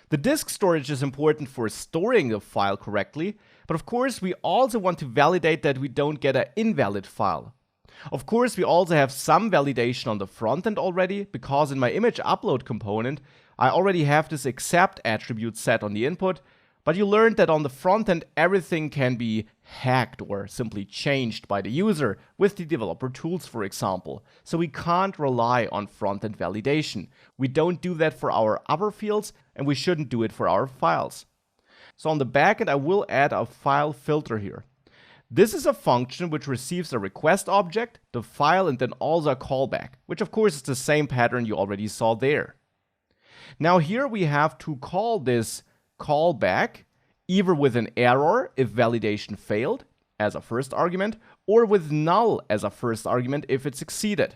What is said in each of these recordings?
The disk storage is important for storing the file correctly, but of course we also want to validate that we don't get an invalid file. Of course, we also have some validation on the front end already, because in my image upload component, I already have this accept attribute set on the input, but you learned that on the front end, everything can be hacked or simply changed by the user with the developer tools, for example. So we can't rely on front-end validation. We don't do that for our other fields, and we shouldn't do it for our files. So on the backend, I will add a file filter here. This is a function which receives a request object, the file, and then also a callback, which of course is the same pattern you already saw there. Now here we have to call this callback either with an error if validation failed as a first argument, or with null as a first argument if it succeeded.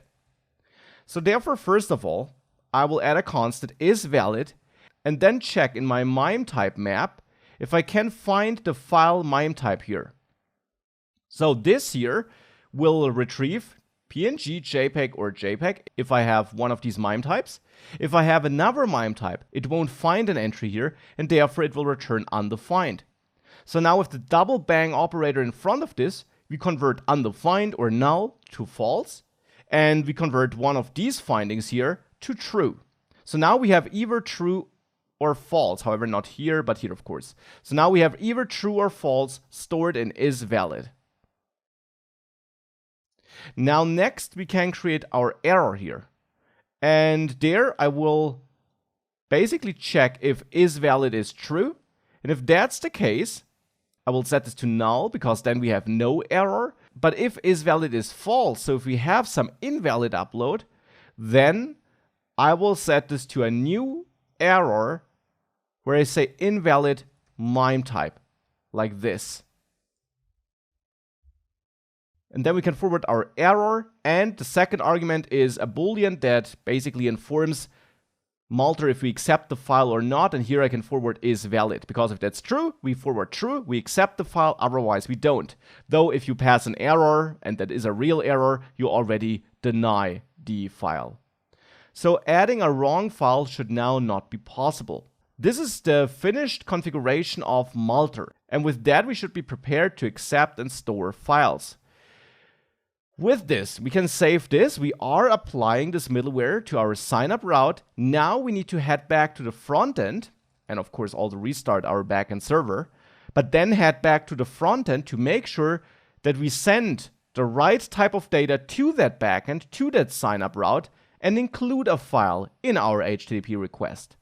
So therefore, first of all, I will add a constant isValid and then check in my MIME type map if I can find the file MIME type here. So this here will retrieve PNG, JPEG, or JPEG if I have one of these MIME types. If I have another MIME type, it won't find an entry here, and therefore it will return undefined. So now with the double bang operator in front of this, we convert undefined or null to false, and we convert one of these findings here to true. So now we have either true or false, however not here, but here of course. So now we have either true or false stored in isValid. Now next we can create our error here. And there I will basically check if isValid is true. And if that's the case, I will set this to null because then we have no error. But if isValid is false, so if we have some invalid upload, then I will set this to a new error where I say invalid MIME type, like this. And then we can forward our error, and the second argument is a boolean that basically informs Malter if we accept the file or not, and here I can forward isValid, because if that's true, we forward true, we accept the file, otherwise we don't. Though if you pass an error, and that is a real error, you already deny the file. So adding a wrong file should now not be possible. This is the finished configuration of Malter, and with that we should be prepared to accept and store files. With this, we can save this. We are applying this middleware to our signup route. Now we need to head back to the front end, and of course also restart our backend server, but then head back to the front end to make sure that we send the right type of data to that backend, to that signup route, and include a file in our HTTP request.